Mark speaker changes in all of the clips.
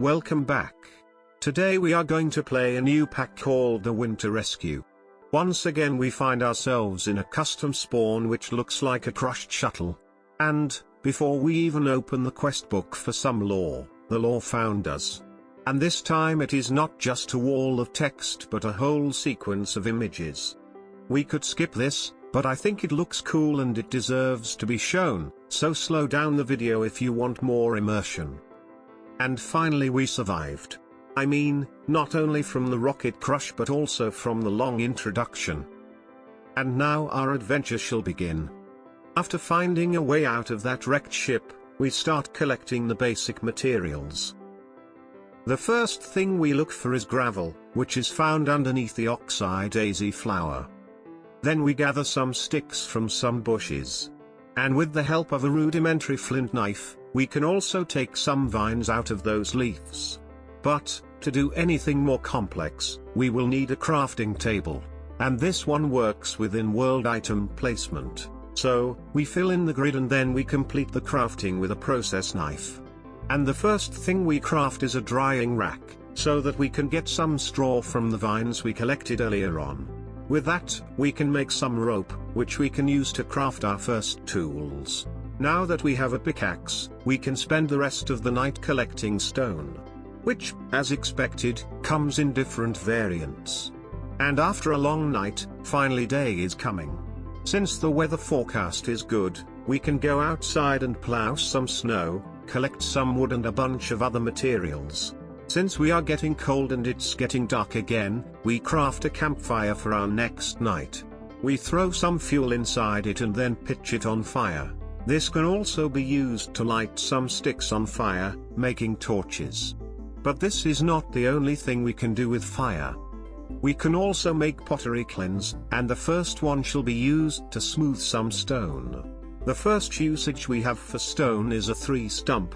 Speaker 1: Welcome back. Today we are going to play a new pack called The Winter Rescue. Once again we find ourselves in a custom spawn which looks like a crushed shuttle. And, before we even open the quest book for some lore, the lore found us. And this time it is not just a wall of text but a whole sequence of images. We could skip this, but I think it looks cool and it deserves to be shown, so slow down the video if you want more immersion. And finally we survived. I mean, not only from the rocket crush but also from the long introduction. And now our adventure shall begin. After finding a way out of that wrecked ship, we start collecting the basic materials. The first thing we look for is gravel, which is found underneath the oxeye daisy flower. Then we gather some sticks from some bushes. And with the help of a rudimentary flint knife, we can also take some vines out of those leaves. But, to do anything more complex, we will need a crafting table. And this one works within world item placement. So, we fill in the grid and then we complete the crafting with a process knife. And the first thing we craft is a drying rack, so that we can get some straw from the vines we collected earlier on. With that, we can make some rope, which we can use to craft our first tools. Now that we have a pickaxe, we can spend the rest of the night collecting stone. Which, as expected, comes in different variants. And after a long night, finally day is coming. Since the weather forecast is good, we can go outside and plow some snow, collect some wood and a bunch of other materials. Since we are getting cold and it's getting dark again, we craft a campfire for our next night. We throw some fuel inside it and then pitch it on fire. This can also be used to light some sticks on fire, making torches. But this is not the only thing we can do with fire. We can also make pottery cleanse, and the first one shall be used to smooth some stone. The first usage we have for stone is a 3-stump,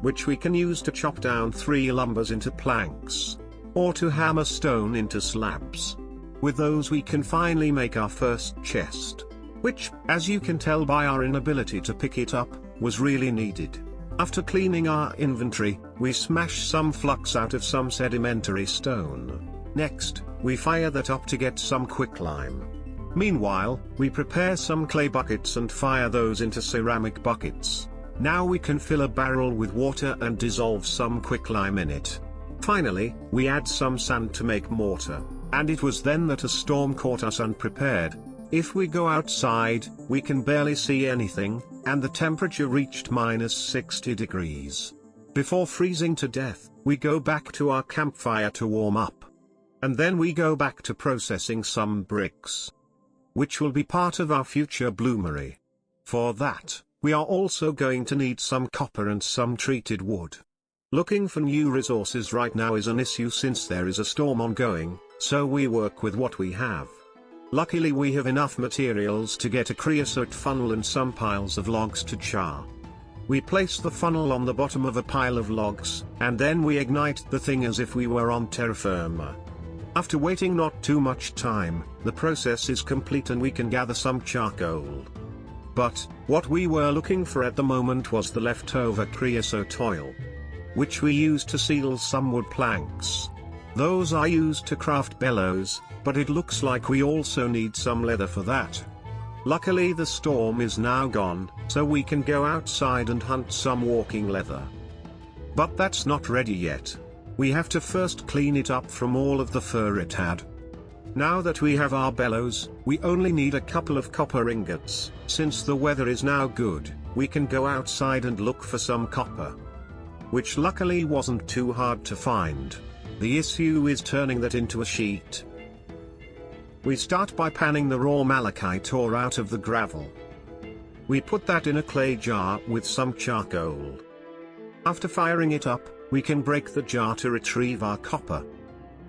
Speaker 1: which we can use to chop down 3 lumbers into planks, or to hammer stone into slabs. With those we can finally make our first chest, which, as you can tell by our inability to pick it up, was really needed. After cleaning our inventory, we smash some flux out of some sedimentary stone. Next, we fire that up to get some quicklime. Meanwhile, we prepare some clay buckets and fire those into ceramic buckets. Now we can fill a barrel with water and dissolve some quicklime in it. Finally, we add some sand to make mortar, and it was then that a storm caught us unprepared. If we go outside, we can barely see anything, and the temperature reached -60 degrees. Before freezing to death, we go back to our campfire to warm up. And then we go back to processing some bricks, which will be part of our future bloomery. For that, we are also going to need some copper and some treated wood. Looking for new resources right now is an issue since there is a storm ongoing, so we work with what we have. Luckily we have enough materials to get a creosote funnel and some piles of logs to char. We place the funnel on the bottom of a pile of logs, and then we ignite the thing as if we were on terra firma. After waiting not too much time, the process is complete and we can gather some charcoal. But, what we were looking for at the moment was the leftover creosote oil, which we used to seal some wood planks. Those are used to craft bellows, but it looks like we also need some leather for that. Luckily the storm is now gone, so we can go outside and hunt some walking leather. But that's not ready yet. We have to first clean it up from all of the fur it had. Now that we have our bellows, we only need a couple of copper ingots. Since the weather is now good, we can go outside and look for some copper, which luckily wasn't too hard to find. The issue is turning that into a sheet. We start by panning the raw malachite ore out of the gravel. We put that in a clay jar with some charcoal. After firing it up, we can break the jar to retrieve our copper.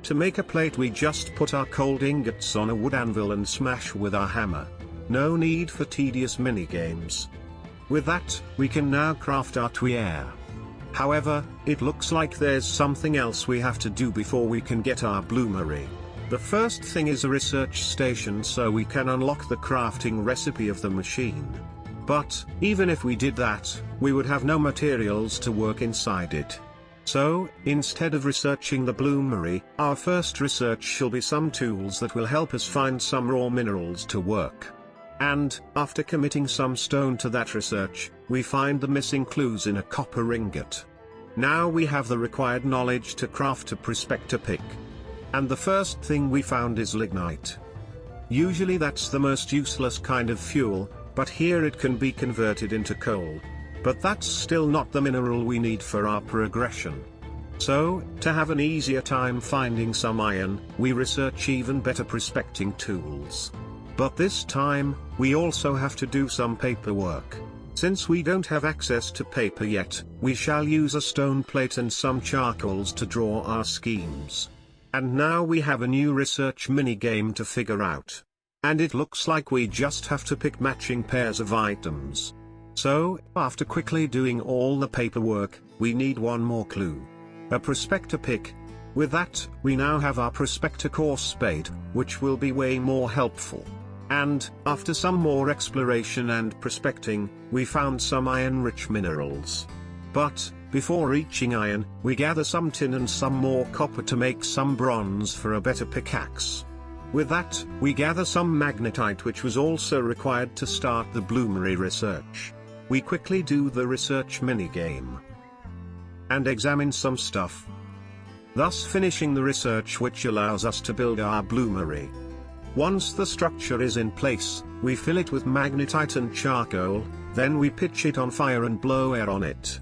Speaker 1: To make a plate we just put our cold ingots on a wood anvil and smash with our hammer. No need for tedious minigames. With that, we can now craft our tuyere. However, it looks like there's something else we have to do before we can get our bloomery. The first thing is a research station so we can unlock the crafting recipe of the machine. But, even if we did that, we would have no materials to work inside it. So, instead of researching the bloomery, our first research shall be some tools that will help us find some raw minerals to work. And, after committing some stone to that research, we find the missing clues in a copper ingot. Now we have the required knowledge to craft a prospector pick. And the first thing we found is lignite. Usually that's the most useless kind of fuel, but here it can be converted into coal. But that's still not the mineral we need for our progression. So, to have an easier time finding some iron, we research even better prospecting tools. But this time, we also have to do some paperwork. Since we don't have access to paper yet, we shall use a stone plate and some charcoals to draw our schemes. And now we have a new research mini-game to figure out. And it looks like we just have to pick matching pairs of items. So, after quickly doing all the paperwork, we need one more clue. A prospector pick. With that, we now have our prospector core spade, which will be way more helpful. And, after some more exploration and prospecting, we found some iron-rich minerals. But, before reaching iron, we gather some tin and some more copper to make some bronze for a better pickaxe. With that, we gather some magnetite, which was also required to start the bloomery research. We quickly do the research minigame and examine some stuff, thus finishing the research, which allows us to build our bloomery. Once the structure is in place, we fill it with magnetite and charcoal, then we pitch it on fire and blow air on it.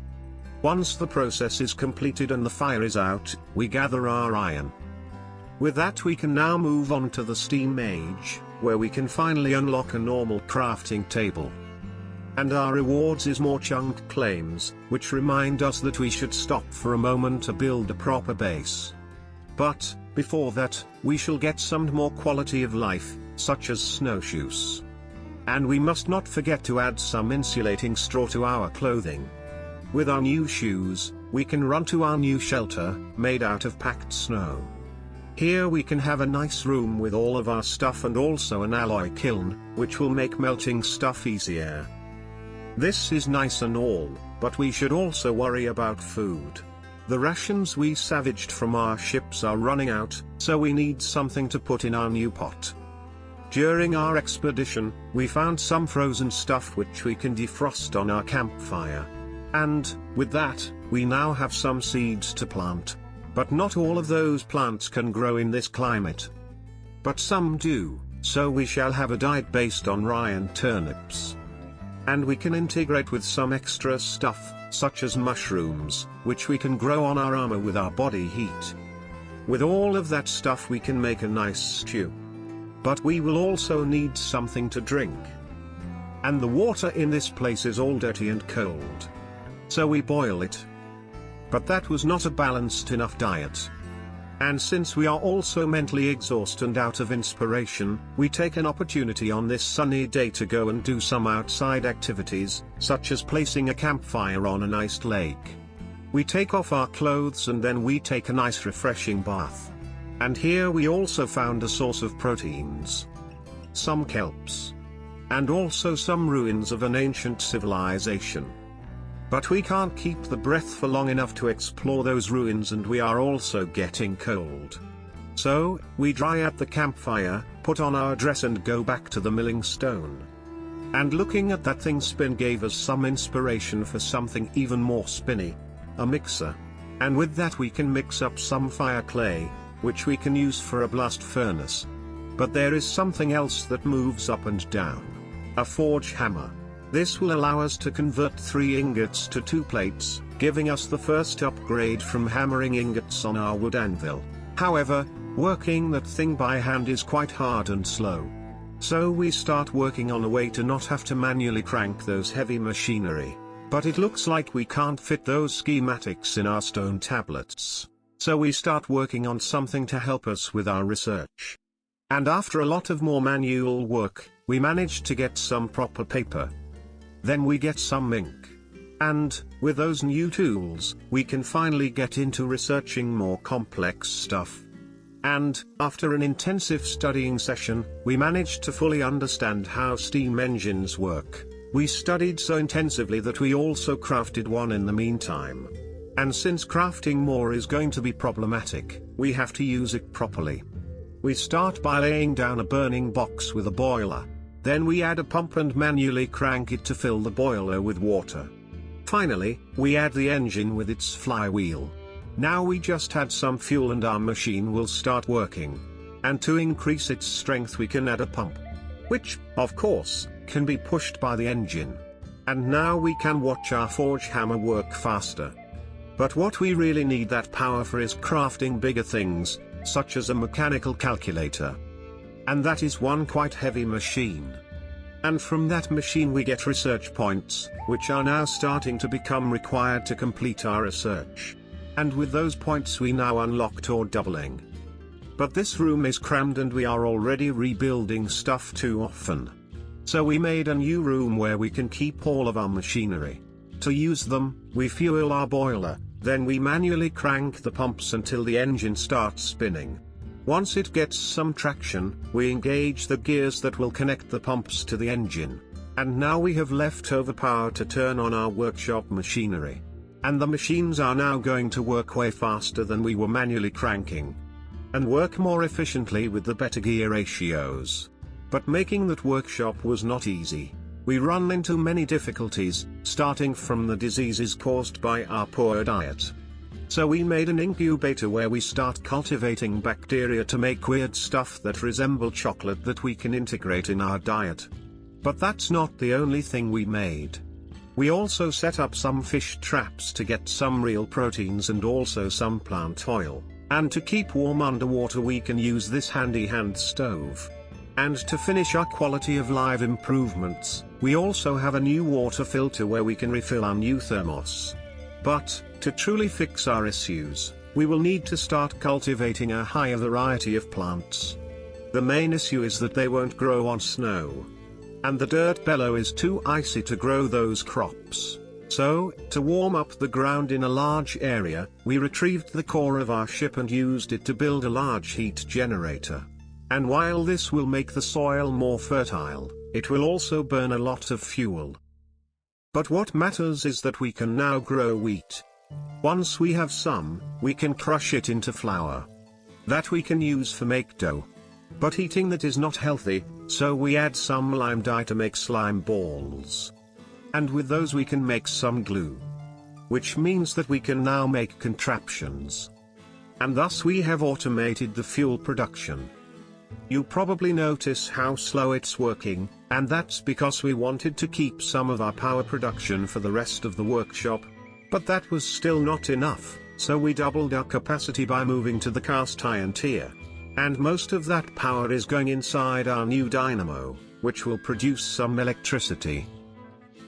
Speaker 1: Once the process is completed and the fire is out, we gather our iron. With that, we can now move on to the steam age, where we can finally unlock a normal crafting table. And our rewards is more chunked claims, which remind us that we should stop for a moment to build a proper base. But, before that, we shall get some more quality of life, such as snowshoes. And we must not forget to add some insulating straw to our clothing. With our new shoes, we can run to our new shelter, made out of packed snow. Here we can have a nice room with all of our stuff and also an alloy kiln, which will make melting stuff easier. This is nice and all, but we should also worry about food. The rations we salvaged from our ships are running out, so we need something to put in our new pot. During our expedition, we found some frozen stuff which we can defrost on our campfire. And, with that, we now have some seeds to plant. But not all of those plants can grow in this climate. But some do, so we shall have a diet based on rye and turnips. And we can integrate with some extra stuff, such as mushrooms, which we can grow on our armor with our body heat. With all of that stuff we can make a nice stew. But we will also need something to drink. And the water in this place is all dirty and cold. So we boil it. But that was not a balanced enough diet. And since we are also mentally exhausted and out of inspiration, we take an opportunity on this sunny day to go and do some outside activities, such as placing a campfire on an iced lake. We take off our clothes and then we take a nice refreshing bath. And here we also found a source of proteins. Some kelps. And also some ruins of an ancient civilization. But we can't keep the breath for long enough to explore those ruins, and we are also getting cold. So, we dry at the campfire, put on our dress and go back to the milling stone. And looking at that thing spin gave us some inspiration for something even more spinny. A mixer. And with that we can mix up some fire clay, which we can use for a blast furnace. But there is something else that moves up and down. A forge hammer. This will allow us to convert 3 ingots to 2 plates, giving us the first upgrade from hammering ingots on our wood anvil. However, working that thing by hand is quite hard and slow. So we start working on a way to not have to manually crank those heavy machinery. But it looks like we can't fit those schematics in our stone tablets. So we start working on something to help us with our research. And after a lot of more manual work, we managed to get some proper paper. Then we get some ink. And, with those new tools, we can finally get into researching more complex stuff. And, after an intensive studying session, we managed to fully understand how steam engines work. We studied so intensively that we also crafted one in the meantime. And since crafting more is going to be problematic, we have to use it properly. We start by laying down a burning box with a boiler. Then we add a pump and manually crank it to fill the boiler with water. Finally, we add the engine with its flywheel. Now we just add some fuel and our machine will start working. And to increase its strength we can add a pump, which, of course, can be pushed by the engine. And now we can watch our forge hammer work faster. But what we really need that power for is crafting bigger things, such as a mechanical calculator. And that is one quite heavy machine. And from that machine we get research points, which are now starting to become required to complete our research. And with those points we now unlocked or doubling. But this room is crammed and we are already rebuilding stuff too often. So we made a new room where we can keep all of our machinery. To use them, we fuel our boiler, then we manually crank the pumps until the engine starts spinning. Once it gets some traction, we engage the gears that will connect the pumps to the engine. And now we have leftover power to turn on our workshop machinery. And the machines are now going to work way faster than we were manually cranking. And work more efficiently with the better gear ratios. But making that workshop was not easy. We run into many difficulties, starting from the diseases caused by our poor diet. So we made an incubator where we start cultivating bacteria to make weird stuff that resemble chocolate that we can integrate in our diet. But that's not the only thing we made. We also set up some fish traps to get some real proteins and also some plant oil. And to keep warm underwater we can use this handy hand stove. And to finish our quality of life improvements, we also have a new water filter where we can refill our new thermos. But, to truly fix our issues, we will need to start cultivating a higher variety of plants. The main issue is that they won't grow on snow. And the dirt below is too icy to grow those crops. So, to warm up the ground in a large area, we retrieved the core of our ship and used it to build a large heat generator. And while this will make the soil more fertile, it will also burn a lot of fuel. But what matters is that we can now grow wheat. Once we have some, we can crush it into flour. That we can use for make dough. But eating that is not healthy, so we add some lime dye to make slime balls. And with those we can make some glue. Which means that we can now make contraptions. And thus we have automated the fuel production. You probably notice how slow it's working, and that's because we wanted to keep some of our power production for the rest of the workshop. But that was still not enough, so we doubled our capacity by moving to the cast iron tier. And most of that power is going inside our new dynamo, which will produce some electricity.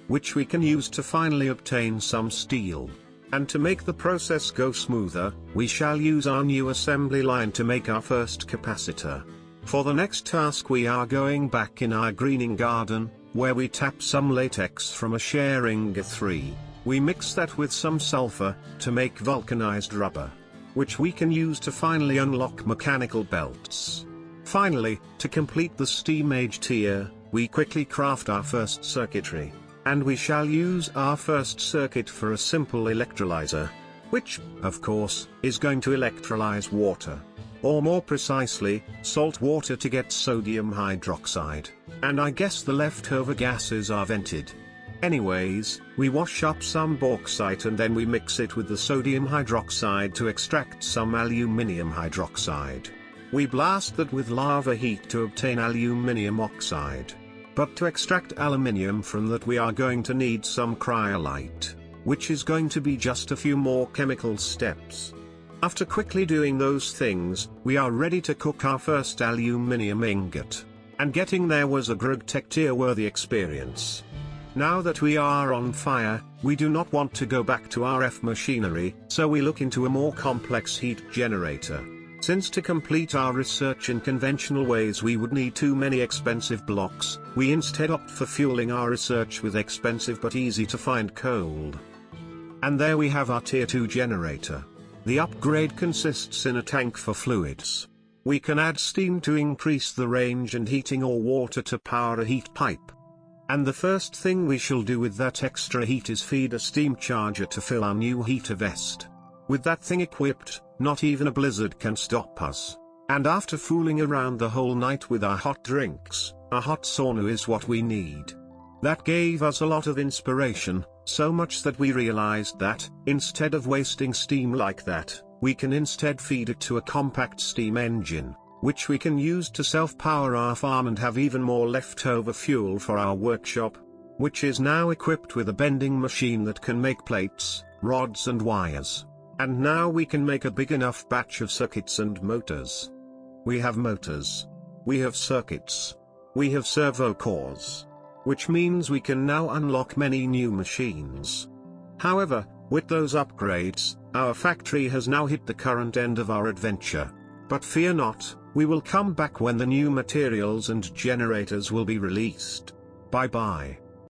Speaker 1: Which we can use to finally obtain some steel. And to make the process go smoother, we shall use our new assembly line to make our first capacitor. For the next task we are going back in our greening garden, where we tap some latex from a Sharinga 3. We mix that with some sulfur, to make vulcanized rubber. Which we can use to finally unlock mechanical belts. Finally, to complete the steam age tier, we quickly craft our first circuitry. And we shall use our first circuit for a simple electrolyzer. Which, of course, is going to electrolyze water. Or more precisely, salt water to get sodium hydroxide, and I guess the leftover gases are vented. Anyways, we wash up some bauxite and then we mix it with the sodium hydroxide to extract some aluminium hydroxide. We blast that with lava heat to obtain aluminium oxide. But to extract aluminium from that we are going to need some cryolite, which is going to be just a few more chemical steps. After quickly doing those things, we are ready to cook our first aluminium ingot. And getting there was a Grugtech tier-worthy experience. Now that we are on fire, we do not want to go back to RF machinery, so we look into a more complex heat generator. Since to complete our research in conventional ways we would need too many expensive blocks, we instead opt for fueling our research with expensive but easy to find coal. And there we have our tier 2 generator. The upgrade consists in a tank for fluids. We can add steam to increase the range and heating or water to power a heat pipe. And the first thing we shall do with that extra heat is feed a steam charger to fill our new heater vest. With that thing equipped, not even a blizzard can stop us. And after fooling around the whole night with our hot drinks, a hot sauna is what we need. That gave us a lot of inspiration, so much that we realized that, instead of wasting steam like that, we can instead feed it to a compact steam engine, which we can use to self-power our farm and have even more leftover fuel for our workshop, which is now equipped with a bending machine that can make plates, rods and wires. And now we can make a big enough batch of circuits and motors. We have motors. We have circuits. We have servo cores. Which means we can now unlock many new machines. However, with those upgrades, our factory has now hit the current end of our adventure. But fear not, we will come back when the new materials and generators will be released. Bye bye.